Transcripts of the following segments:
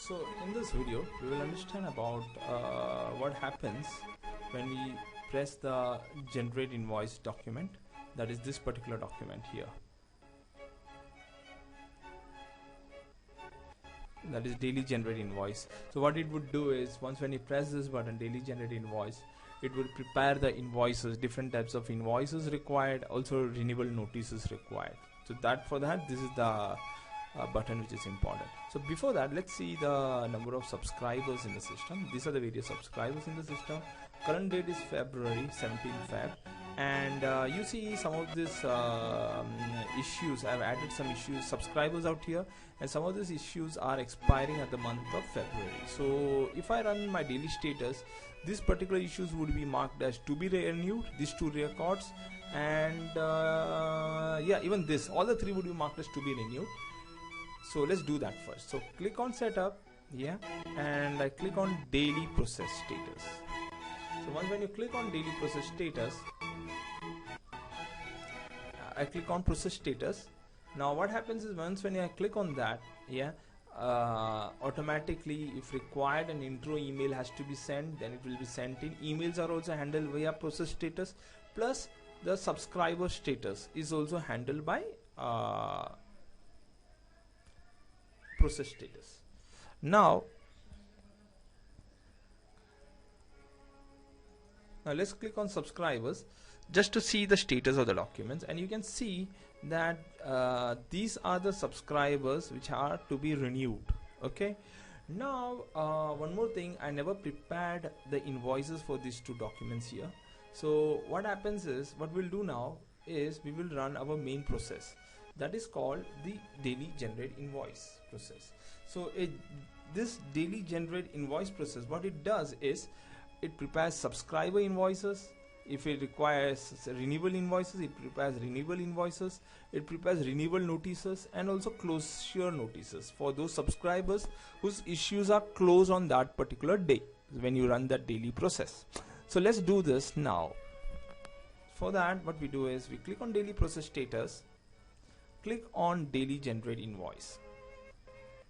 So in this video we will understand about what happens when we press the generate invoice document, that is this particular document here, that is daily generate invoice. So what it would do is, once when you press this button, daily generate invoice, it will prepare the invoices, different types of invoices required, also renewal notices required. So for that this is the button which is important. So before that, let's see the number of subscribers in the system. These are the various subscribers in the system. Current date is February 17 Feb, and you see some of these issues. I've added some issues, subscribers out here, and some of these issues are expiring at the month of February. So if I run my daily status, these particular issues would be marked as to be renewed, these two records, and yeah, even this, all the three would be marked as to be renewed. So let's do that first. So click on setup, yeah, and I click on daily process status. So once when you click on daily process status, I click on process status. Now what happens is, once when I click on that, yeah, automatically, if required, an intro email has to be sent, then it will be sent in. Emails are also handled via process status, plus the subscriber status is also handled by process status. Now let's click on subscribers just to see the status of the documents, and you can see that these are the subscribers which are to be renewed. Okay, now one more thing, I never prepared the invoices for these two documents here. So what happens is, what we'll do now is, we will run our main process, that is called the daily generate invoice process. So this daily generate invoice process, what it does is, it prepares subscriber invoices. If it requires renewal invoices, it prepares renewal invoices, it prepares renewal notices, and also closure notices for those subscribers whose issues are closed on that particular day when you run that daily process. So let's do this now. For that, what we do is, we click on daily process status, click on daily generate invoice.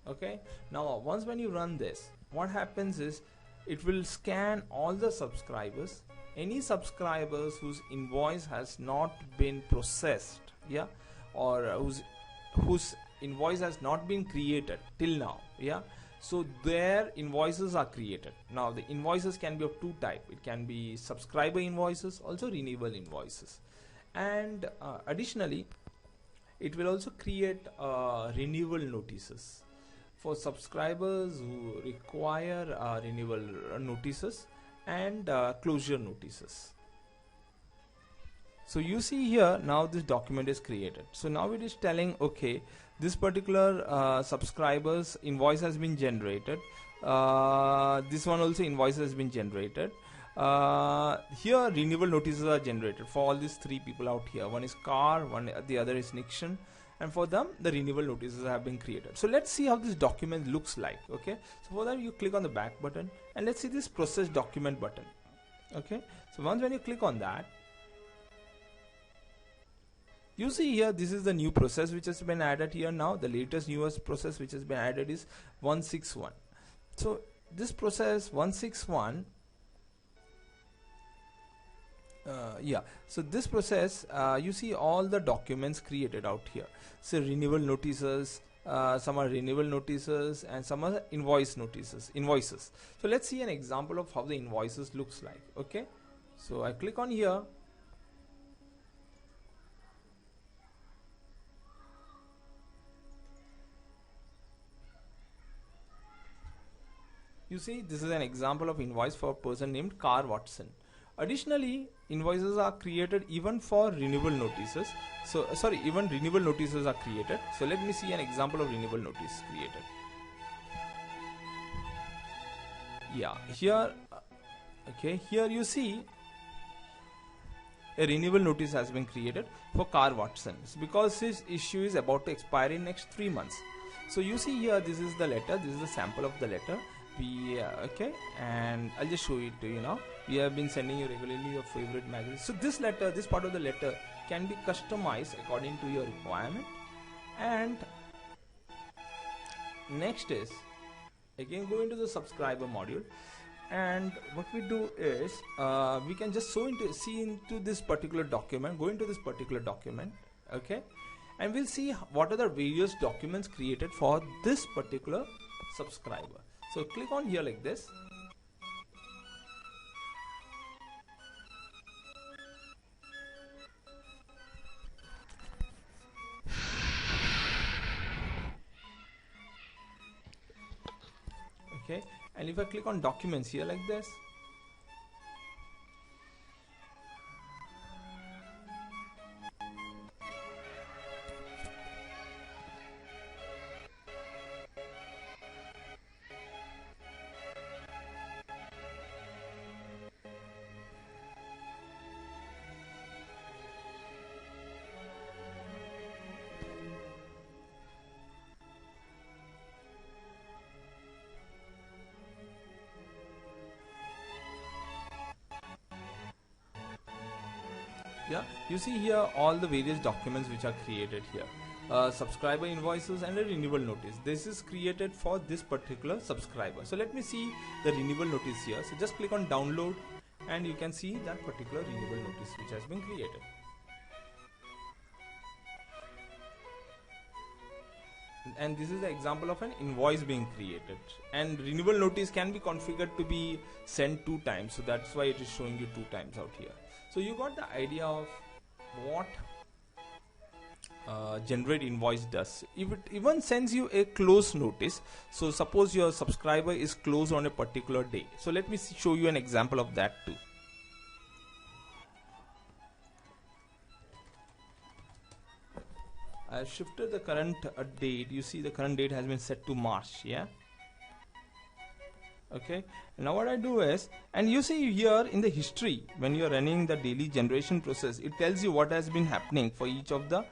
Okay, now once when you run this, what happens is, it will scan all the subscribers, any subscribers whose invoice has not been processed, yeah, or whose invoice has not been created till now, yeah. So their invoices are created. Now the invoices can be of two types. It can be subscriber invoices, also renewal invoices, and additionally it will also create renewal notices for subscribers who require renewal notices and closure notices. So you see here, now this document is created. So now it is telling, okay, this particular subscribers invoice has been generated, this one also invoice has been generated. Here renewal notices are generated for all these three people out here. One is Car, the other is Nixon, and for them the renewal notices have been created. So let's see how this document looks like. Okay, so for that you click on the back button, and let's see this process document button. Okay, so once when you click on that, you see here, this is the new process which has been added here. Now the latest newest process which has been added is 161. So this process 161, yeah, so this process, you see all the documents created out here. So renewal notices, some are renewal notices, and some are invoices. So let's see an example of how the invoices looks like. Okay, so I click on here. You see, this is an example of invoice for a person named Car Watson. Additionally, invoices are created even for renewal notices. So even renewal notices are created. So let me see an example of renewal notice created. Yeah, here, okay, here you see a renewal notice has been created for Car Watson, because his issue is about to expire in next 3 months. So you see here, this is the letter, this is the sample of the letter. Okay, and I'll just show it to you now. We have been sending you regularly your favorite magazine. So this letter, this part of the letter can be customized according to your requirement. And next is Again, go into the subscriber module, and what we do is we can just see into this particular document, go into this particular document, okay, and we'll see what are the various documents created for this particular subscriber. So click on here like this. Okay, and if I click on documents here like this, yeah, you see here all the various documents which are created here. Subscriber invoices and a renewal notice. This is created for this particular subscriber. So let me see the renewal notice here. So just click on download and you can see that particular renewal notice which has been created. And this is the example of an invoice being created, and renewal notice can be configured to be sent 2 times, so that's why it is showing you 2 times out here. So you got the idea of what generate invoice does. If it even sends you a close notice, so suppose your subscriber is closed on a particular day, so let me show you an example of that too. I have shifted the current date. You see the current date has been set to March, yeah. Okay, now what I do is, and you see here in the history, when you are running the daily generation process, it tells you what has been happening for each of the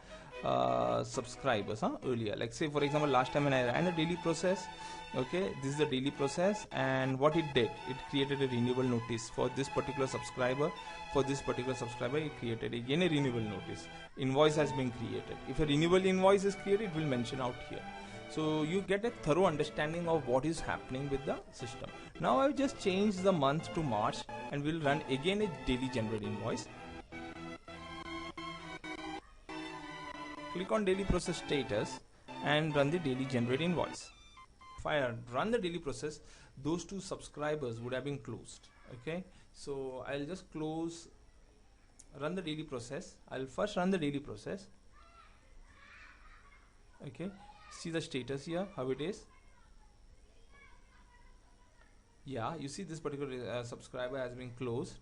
subscribers earlier. Like say for example, last time when I ran a daily process, okay, this is the daily process, and what it did, it created a renewal notice for this particular subscriber. For this particular subscriber, it created again a renewal notice. Invoice has been created. If a renewal invoice is created, it will mention out here. So you get a thorough understanding of what is happening with the system. Now I've just changed the month to March, and we'll run again a daily generate invoice. Click on daily process status and run the daily generate invoice. If I run the daily process, those 2 subscribers would have been closed. Okay, so I'll just run the daily process. I'll first run the daily process. Okay, see the status here, how it is. Yeah, you see this particular subscriber has been closed.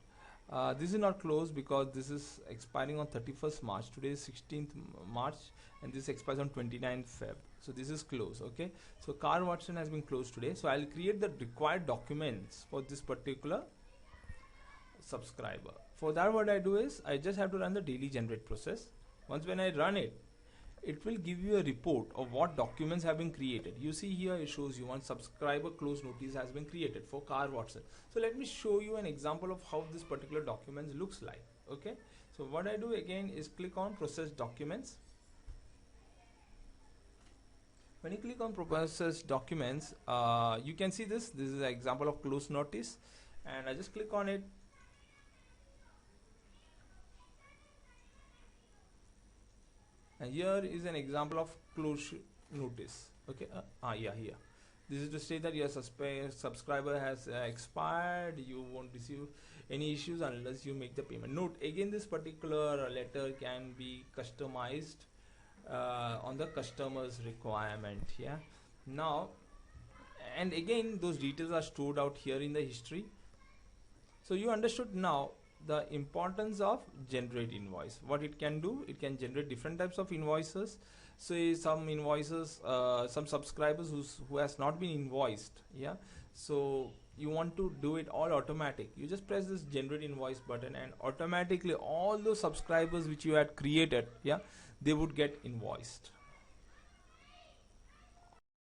This is not closed because this is expiring on 31st March. Today is 16th March and this expires on 29th Feb. So this is closed. Okay, so Car Watson has been closed today. So I'll create the required documents for this particular subscriber. For that, what I do is I just have to run the daily generate process. Once when I run it, it will give you a report of what documents have been created. You see here it shows you one subscriber close notice has been created for Car Watson. So let me show you an example of how this particular document looks like. Okay, so what I do again is click on process documents. When you click on process documents, you can see this is an example of close notice, and I just click on it. And here is an example of close notice. Okay, yeah, here this is to say that your subscriber has expired. You won't receive any issues unless you make the payment. Note again, this particular letter can be customized on the customer's requirement. Yeah, now and again those details are stored out here in the history. So you understood now the importance of generate invoice. What it can do, it can generate different types of invoices. Say some invoices, some subscribers who has not been invoiced, yeah, so you want to do it all automatic. You just press this generate invoice button and automatically all those subscribers which you had created, yeah, they would get invoiced.